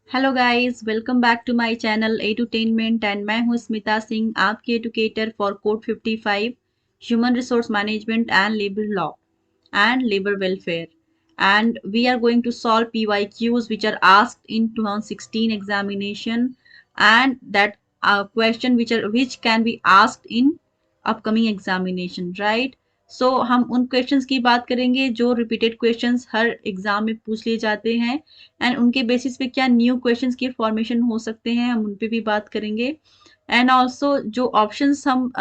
Hello guys, welcome back to my channel edutainment and मैं हूं स्मिता सिंह, आपकी educator for code 55 human resource management and labour law and labor welfare. And we are going to solve PYQs which are asked in 2016 examination and that question which can be asked in upcoming examination, right? So हम उन questions की बात करेंगे जो repeated questions हर exam में पूछ लिए जाते हैं एंड उनके बेसिस पे क्या न्यू क्वेश्चंस की फॉर्मेशन हो सकते हैं, हम उन पे भी बात करेंगे। एंड ऑल्सो जो ऑप्शंस हम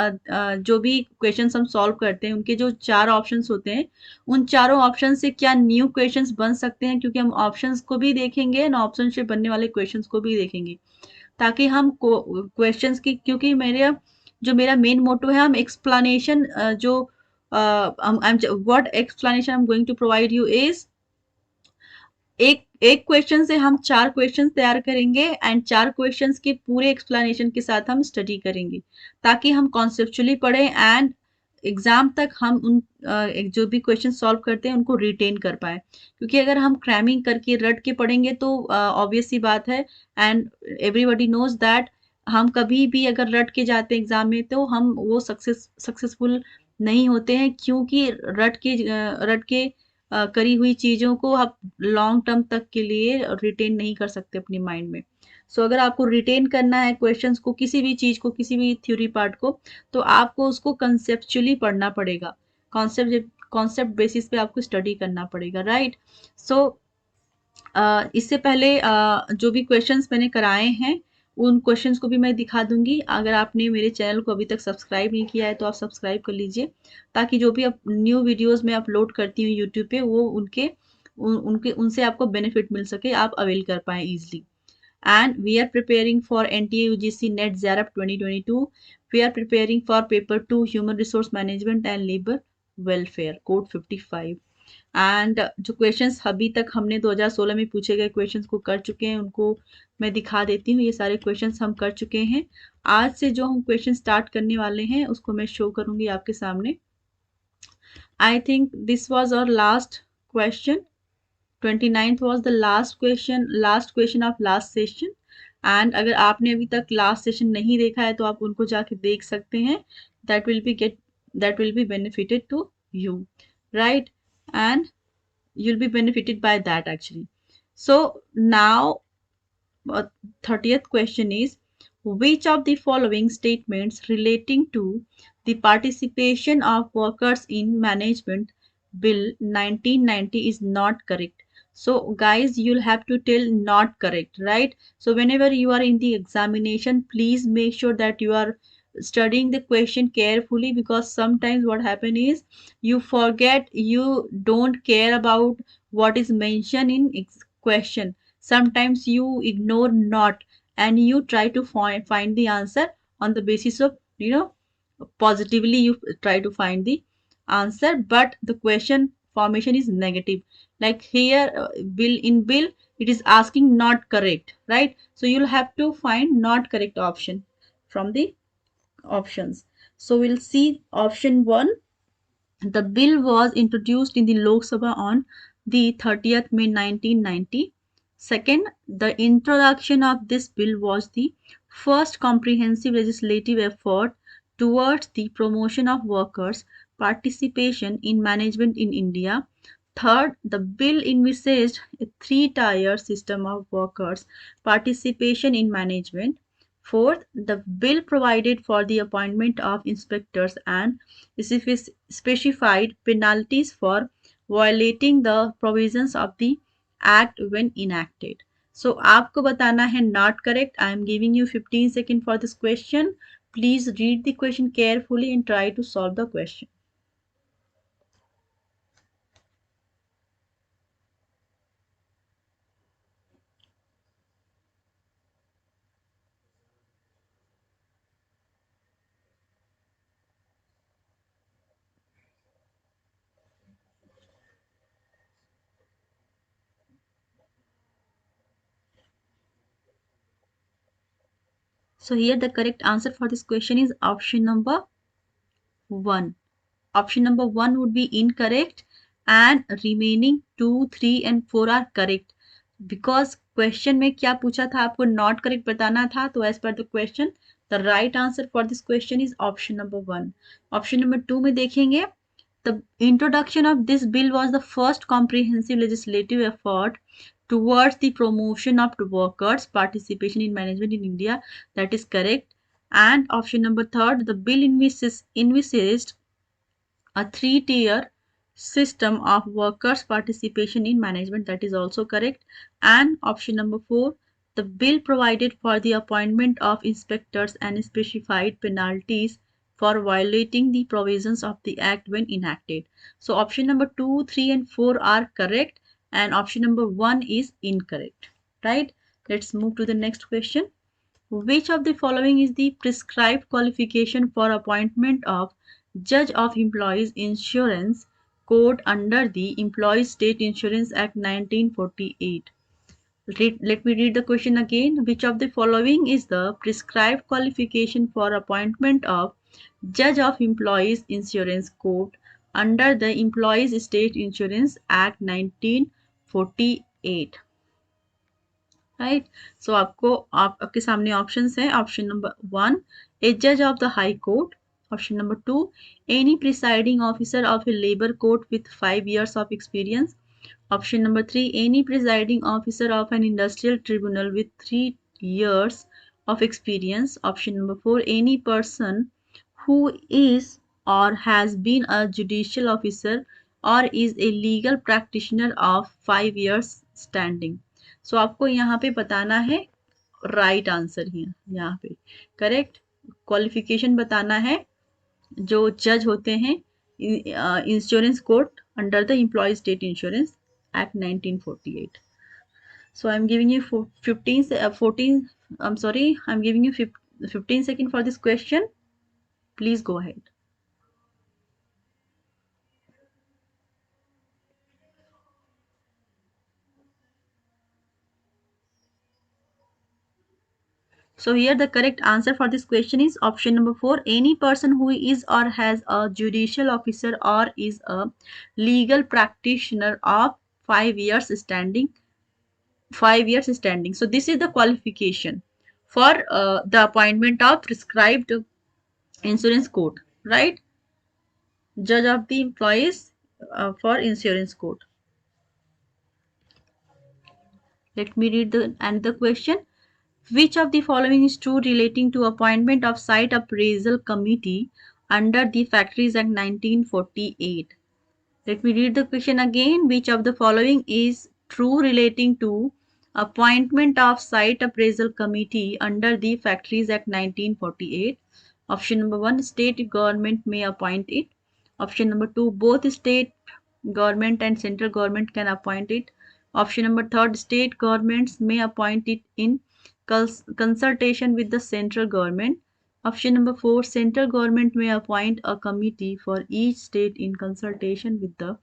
जो भी क्वेश्चंस हम सॉल्व करते हैं उनके जो चार ऑप्शंस होते हैं उन चारों ऑप्शन से क्या न्यू क्वेश्चंस बन सकते हैं, क्योंकि हम ऑप्शंस को भी देखेंगे एंड ऑप्शन से बनने वाले क्वेश्चंस को भी देखेंगे ताकि हम क्वेश्चंस की, क्योंकि मेरा मेन मोटो है हम एक्सप्लेनेशन जो what explanation I am going to provide you is एक एक क्वेश्चन से हम चार क्वेश्चन तैयार करेंगे एंड चार क्वेश्चंस के पूरे एक्सप्लेनेशन के साथ हम स्टडी करेंगे ताकि हम कॉन्सेप्चुअली पढ़ें एंड एग्जाम तक हम जो भी क्वेश्चन सॉल्व करते हैं उनको रिटेन कर पाए, क्योंकि अगर हम क्रैमिंग करके रट के पढ़ेंगे तो ऑब्वियस सी बात है एंड एवरीबॉडी नोज दैट हम कभी भी अगर रट के जाते हैं एग्जाम में तो हम वो सक्सेसफुल नहीं होते हैं, क्योंकि रट के करी हुई चीज़ों को आप लॉन्ग टर्म तक के लिए रिटेन नहीं कर सकते अपने माइंड में। सो अगर आपको रिटेन करना है क्वेश्चंस को, किसी भी चीज़ को, किसी भी थ्योरी पार्ट को, तो आपको उसको कंसेप्चुअली पढ़ना पड़ेगा। कॉन्सेप्ट बेसिस पे आपको स्टडी करना पड़ेगा, राइट? सो इससे पहले जो भी क्वेश्चंस मैंने कराए हैं उन क्वेश्चंस को भी मैं दिखा दूंगी। अगर आपने मेरे चैनल को अभी तक सब्सक्राइब नहीं किया है तो आप सब्सक्राइब कर लीजिए ताकि जो भी न्यू वीडियोस मैं अपलोड करती हूँ यूट्यूब पे वो उनसे आपको बेनिफिट मिल सके, आप अवेल कर पाए easily. And we are preparing for NTA UGC NET ZARAP 2022. We are preparing for paper 2 human resource management and labor welfare code 55. And जो क्वेश्चंस अभी तक हमने 2016 में पूछे गए क्वेश्चंस को कर चुके हैं उनको मैं दिखा देती हूँ। ये सारे क्वेश्चंस हम कर चुके हैं। आज से जो हम क्वेश्चन स्टार्ट करने वाले हैं उसको मैं शो करूंगी आपके सामने। I think this was our last question. 29th was the last question of last session। And अगर आपने अभी तक लास्ट सेशन नहीं देखा है तो आप उनको जाके देख सकते हैं। That will be benefited to you, right? And you'll be benefited by that actually. So now 30th question is, which of the following statements relating to the participation of workers in management bill 1990 is not correct? So guys, you'll have to tell not correct, right? So whenever you are in the examination, please make sure that you are studying the question carefully, because sometimes what happen is you forget, you don't care about what is mentioned in question. Sometimes you ignore not and you try to find the answer on the basis of, positively you try to find the answer, but the question formation is negative. Like here, bill it is asking not correct, right? So you'll have to find not correct option from the options. So we'll see option 1. The bill was introduced in the Lok Sabha on the 30th May 1990. Second, the introduction of this bill was the first comprehensive legislative effort towards the promotion of workers' participation in management in India. Third, the bill envisaged a three-tier system of workers' participation in management. Fourth, the bill provided for the appointment of inspectors and specified penalties for violating the provisions of the act when enacted. So आपको बताना है not correct. I am giving you 15 seconds for this question. Please read the question carefully and try to solve the question. So here the correct answer for this question is option number 1. Option number 1 would be incorrect and remaining 2, 3 and 4 are correct, because question में क्या पूछा था, आपको not correct बताना था, तो as per the question the right answer for this question is option number 1. Option number 2 में देखेंगे, the introduction of this bill was the first comprehensive legislative effort towards the promotion of workers' participation in management in India. That is correct. And option number 3, the bill envisaged a 3-tier system of workers' participation in management. That is also correct. And option number 4, the bill provided for the appointment of inspectors and specified penalties for violating the provisions of the act when enacted. So option number 2, 3 and 4 are correct and option number 1 is incorrect. Right? Let's move to the next question. Which of the following is the prescribed qualification for appointment of Judge of Employees Insurance Code under the Employees State Insurance Act 1948? Let me read the question again. Which of the following is the prescribed qualification for appointment of Judge of Employees Insurance Code under the Employees State Insurance Act 1948? Right. सो आपके सामने options हैं. Option number 1, ए जज of the high court. Option number 2, any presiding officer of a labour court with 5 years of experience. Option number 3, any presiding officer of an industrial tribunal with 3 years of experience. Option number 4, any person who is or has been a judicial officer or is a legal practitioner of 5 years standing. सो आपको यहाँ पे बताना है right answer ही यहाँ पे correct. Qualification बताना है जो जज होते हैं insurance court under the employee state insurance act 1948. So I'm giving you 14 I'm sorry, I'm giving you 15 seconds for this question. Please go ahead. So here the correct answer for this question is option number 4, any person who is or has a judicial officer or is a legal practitioner of 5 years standing. 5 years standing. So this is the qualification for the appointment of prescribed insurance court, right? Judge of the employees for insurance court. Let me read another question. Which of the following is true relating to appointment of site appraisal committee under the Factories Act 1948? Let me read the question again. Which of the following is true relating to appointment of site appraisal committee under the Factories Act 1948? Option number 1, state government may appoint it. Option number 2, both state government and central government can appoint it. Option number 3, state governments may appoint it in consultation with the central government. Option number 4, central government may appoint a committee for each state in consultation with the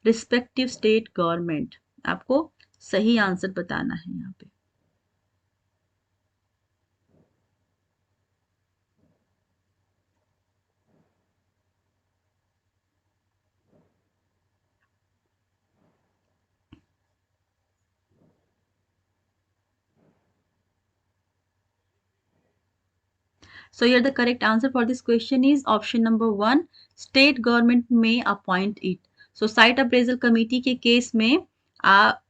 respective state government. आपको सही answer बताना है यहाँ पे. So here the correct answer for this question is option number 1, state government may appoint it. So site appraisal committee के case में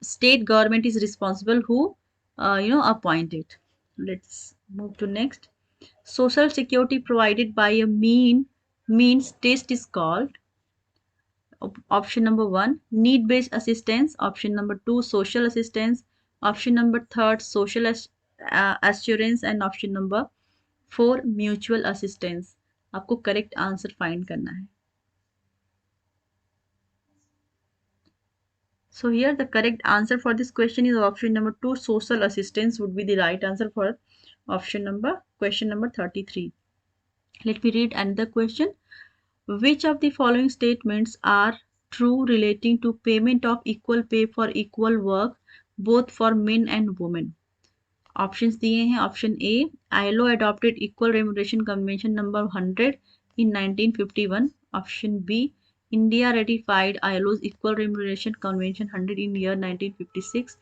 state government is responsible who appoint it. Let's move to next. Social security provided by a means test is called. Option number 1, need based assistance. Option number 2, social assistance. Option number 3, social assurance. And option number 4, mutual assistance. आपको correct answer find करना है. So here the correct answer for this question is option number 2, social assistance would be the right answer for question number 33. Let me read another question. Which of the following statements are true relating to payment of equal pay for equal work both for men and women? Options दिए हैं. Option A, ILO adopted equal remuneration convention number 100 in 1951. Option B, India ratified ILO's equal remuneration convention 100 in year 1956.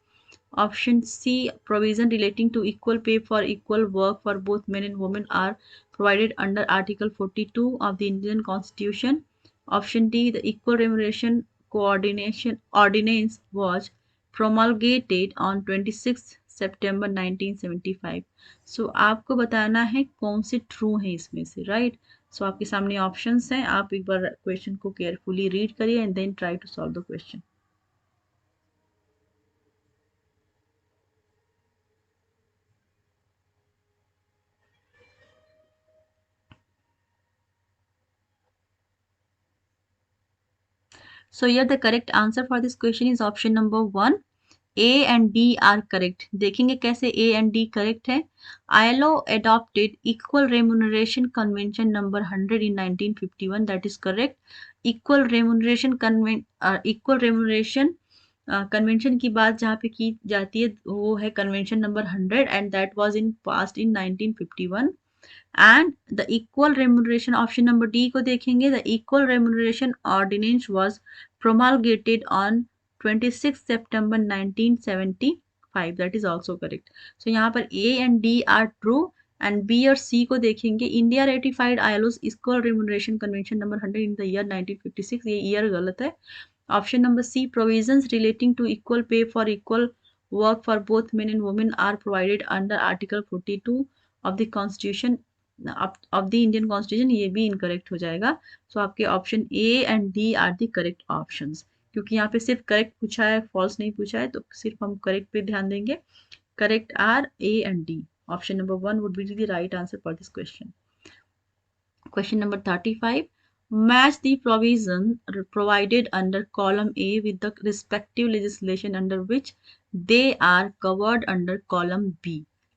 Option C, provision relating to equal pay for equal work for both men and women are provided under Article 42 of the Indian Constitution. Option D, the Equal Remuneration Coordination Ordinance was promulgated on 26 September 1975. सो आपको बताना है कौन से true है इसमें से, right? सो आपके सामने ऑप्शंस हैं, आप एक बार क्वेश्चन को केयरफुली रीड करिए and then try to solve the question. So here the correct answer for this question is option number 1. A and D are correct. देखेंगे कैसे A and D correct है. ILO adopted Equal Remuneration Convention number 100 in 1951. That is correct. Equal Remuneration convention की बात जहाँ पे की जाती है वो है convention number 100 and that was in past in 1951. And the equal remuneration option number D को देखेंगे. The equal remuneration ordinance was promulgated on 26 September 1975. That is also correct. So यहाँ पर A and D are true and B और C को देखेंगे. India ratified ILO's equal remuneration convention number 100 in the year 1956. ये year गलत है. Option number C, provisions relating to equal pay for equal work for both men and women are provided under Article 42 of the Constitution of the Indian Constitution. ये भी incorrect हो जाएगा. So आपके option A and D are the correct options. क्योंकि यहाँ पे सिर्फ correct पूछा है, false नहीं पूछा है, तो सिर्फ हम correct पे ध्यान देंगे. Correct are A and D. Option number 1 would be the right answer for this question. Question number 35. Match the provision provided under column A with the respective legislation under which they are covered under column B.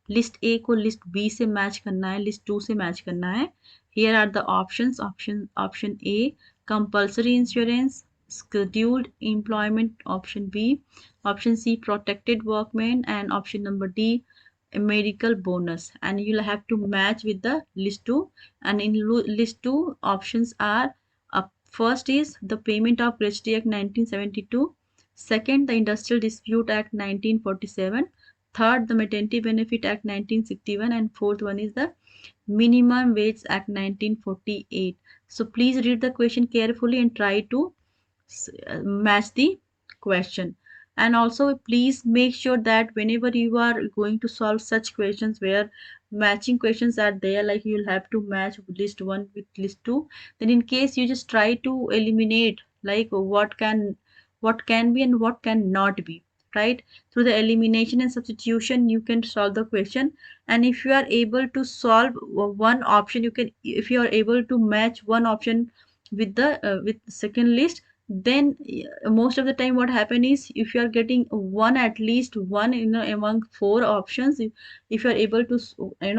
List A को list B से match करना है, list 2 से match करना है. Here are the options. Option A, compulsory insurance, scheduled employment. Option B. Option C, protected workmen, and option number D, a medical bonus. And you'll have to match with the list 2. And in list 2 options are first is the Payment of Gratuity Act 1972, second the Industrial Dispute Act 1947, third the Maternity Benefit Act 1961, and fourth one is the Minimum Wage Act 1948. So please read the question carefully and try to match the question. And also please make sure that whenever you are going to solve such questions where matching questions are there, like you'll have to match list 1 with list 2, then in case you just try to eliminate like what can be and what cannot be, right? Through the elimination and substitution you can solve the question. And if you are able to solve one option, you can, if you are able to match one option with the with second list, then most of the time what happen is if you are getting one, at least one, among four options, if you are able to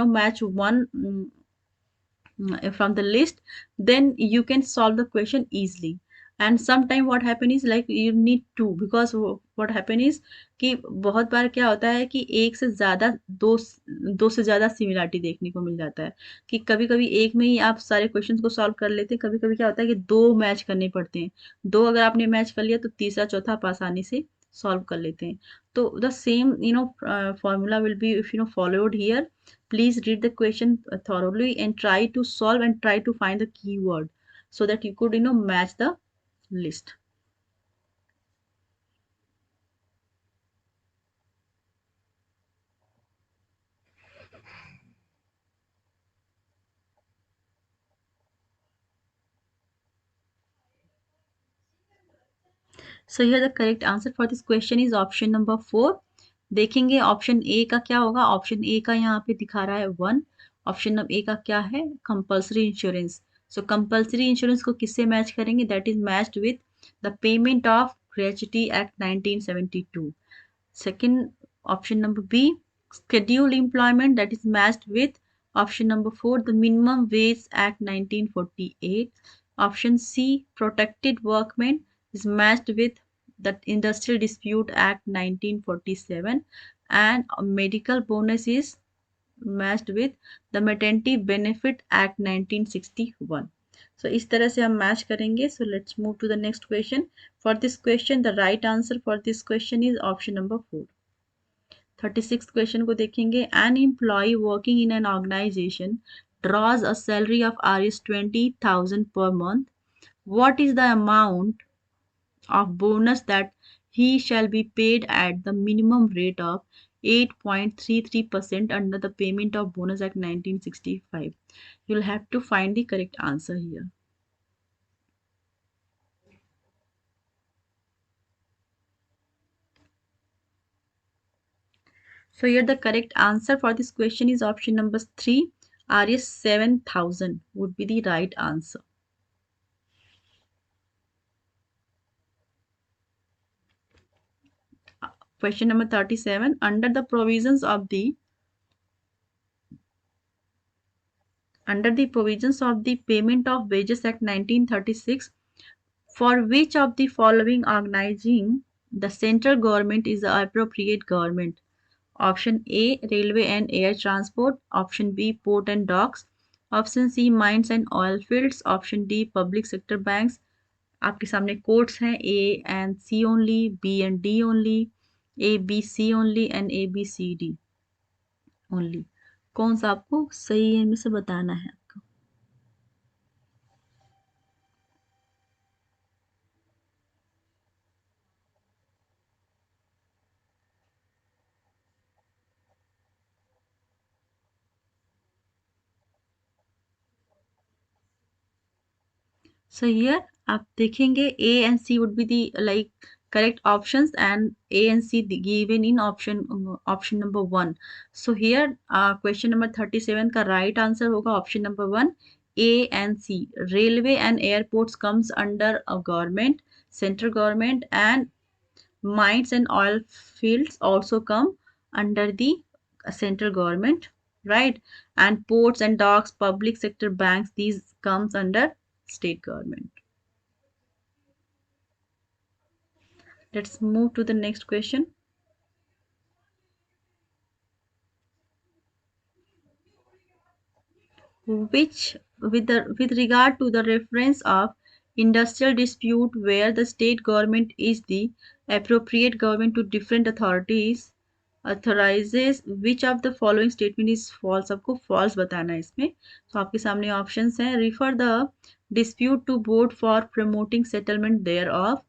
match one from the list, then you can solve the question easily. And sometime what happen is like you need two, because what happen is कि बहुत बार क्या होता है कि एक से ज़्यादा दो से ज़्यादा सिमिलरिटी देखने को मिल जाता है कि कभी कभी एक में ही आप सारे क्वेश्चंस को सॉल्व कर लेते हैं. कभी कभी क्या होता है कि दो मैच करने पड़ते हैं. दो अगर आपने मैच कर लिया तो तीसरा चौथा आप आसानी से सॉल्व कर लेते हैं. तो the same formula will be if followed here. Please read the question thoroughly and try to solve and try to find the keyword so that you could match the list. So here the correct answer for this question is option number 4. देखेंगे option A का क्या होगा. Option A का यहाँ पे दिखा रहा है 1. ऑप्शन नंबर ए का क्या है, कंपल्सरी इंश्योरेंस. सो कंपल्सरी इंश्योरेंस को किससे मैच करेंगे, that is matched with the payment of gratuity act 1972. Second, option number B, scheduled employment, that is matched with option number 4, the Minimum Wage Act 1948. Option C, protected workmen, is matched with the Industrial Dispute Act 1947. And medical bonus is matched with the Maternity Benefit Act 1961. So इस तरह से हम match करेंगे. So let's move to the next question. For this question, the right answer for this question is option number 4. 36 question को देखेंगे. An employee working in an organisation draws a salary of Rs 20,000 per month. What is the amount of bonus that he shall be paid at the minimum rate of 8.33% under the Payment of Bonus Act 1965? You'll have to find the correct answer here. So here the correct answer for this question is option number 3. Rs 7,000 would be the right answer. Question number 37. Under the provisions of the Payment of Wages Act 1936, for which of the following organizing the central government is the appropriate government? Option A, railway and air transport. Option B, port and docks. Option C, mines and oil fields. Option D, public sector banks. आपके सामने codes हैं A and C only, B and D only, A B C only and A B C D only. कौन सा आपको सही है इनमें से बताना है आपको. So here आप देखेंगे A and C would be the correct options, and A and C given in option number 1. So here question number 37 का right answer होगा option number 1, A and C. Railway and airports comes under a government, central government, and mines and oil fields also come under the central government, right? And ports and docks, public sector banks, these comes under state government. Let's move to the next question. Which, with regard to the reference of industrial dispute where the state government is the appropriate government to different authorities, authorizes, which of the following statement is false? आपको false बताना है इसमें. तो आपके सामने options हैं. Refer the dispute to board for promoting settlement thereof.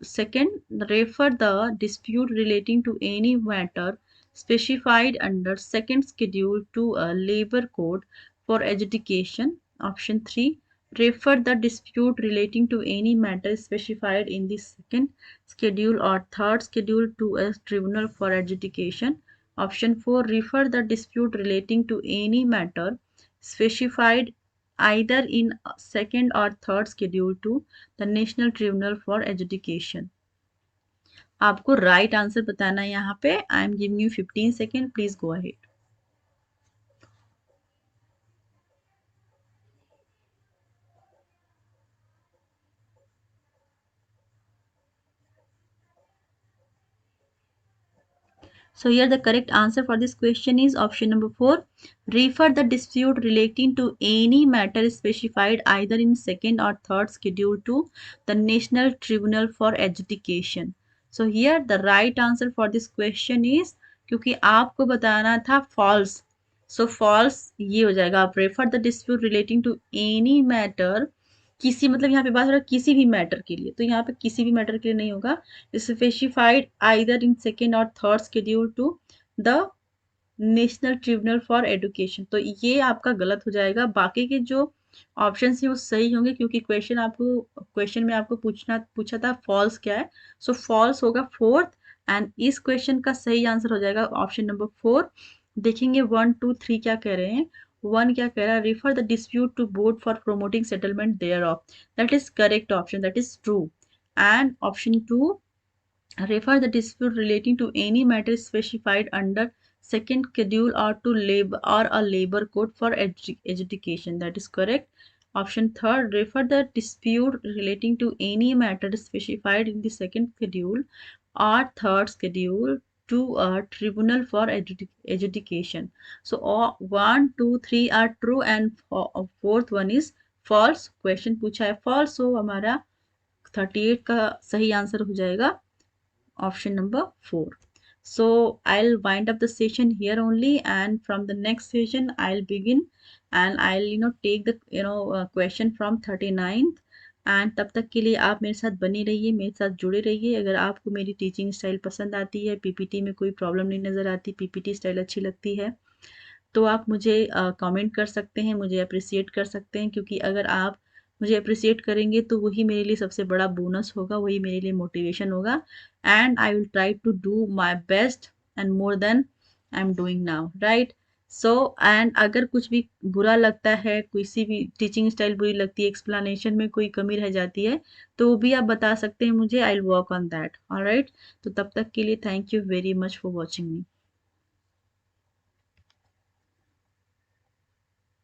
Second, refer the dispute relating to any matter specified under second schedule to a labor code for adjudication. Option 3, refer the dispute relating to any matter specified in the second schedule or third schedule to a tribunal for adjudication. Option 4, refer the dispute relating to any matter specified either in second or third schedule to the National Tribunal for Adjudication. आपको right answer बताना है यहाँ पे. I am giving you 15 seconds. Please go ahead. So here the correct answer for this question is option number 4. Refer the dispute relating to any matter specified either in second or third schedule to the National Tribunal for Adjudication. So here the right answer for this question is, क्योंकि आपको बताना था false, so false ये हो जाएगा. आप refer the dispute relating to any matter, किसी मतलब यहाँ पे बात हो रहा है किसी भी मैटर के लिए, तो यहाँ पे किसी भी मैटर के लिए नहीं होगा. स्पेसिफाइड आइदर इन सेकेंड और third schedule to the national tribunal for education, तो ये आपका गलत हो जाएगा. बाकी के जो ऑप्शन है वो सही होंगे, क्योंकि क्वेश्चन में आपको पूछा था फॉल्स क्या है. सो फॉल्स होगा फोर्थ, एंड इस क्वेश्चन का सही आंसर हो जाएगा ऑप्शन नंबर 4. देखेंगे 1 2 3 क्या कह रहे हैं. 1 क्या कह रहा है, refer the dispute to board for promoting settlement thereof. That is correct option, that is true. And option 2, refer the dispute relating to any matter specified under second schedule or to labor or a labor code for adjudication. That is correct. Option 3, refer the dispute relating to any matter specified in the second schedule or third schedule to a tribunal for adjudication. So all 1 2 3 are true and fourth one is false. Question पूछा है false, so हमारा 38 का सही answer हो जाएगा option number 4. So I'll wind up the session here only, and from the next session I'll begin, and I'll take the question from 39th. And तब तक के लिए आप मेरे साथ बने रहिए, मेरे साथ जुड़े रहिए। अगर आपको मेरी टीचिंग स्टाइल पसंद आती है, पीपीटी में कोई प्रॉब्लम नहीं नज़र आती, पीपीटी स्टाइल अच्छी लगती है, तो आप मुझे कमेंट कर सकते हैं, मुझे अप्रिसिएट कर सकते हैं, क्योंकि अगर आप मुझे अप्रिसिएट करेंगे तो वही मेरे लिए सबसे बड़ा बोनस होगा, वही मेरे लिए मोटिवेशन होगा। And I will try to do my best and more than I am doing now, right. So and अगर कुछ भी बुरा लगता है, किसी भी टीचिंग स्टाइल बुरी लगती है, एक्सप्लेनेशन में कोई कमी रह जाती है, तो वो भी आप बता सकते हैं मुझे, I will work on that, alright. तो तब तक के लिए thank you very much for watching me.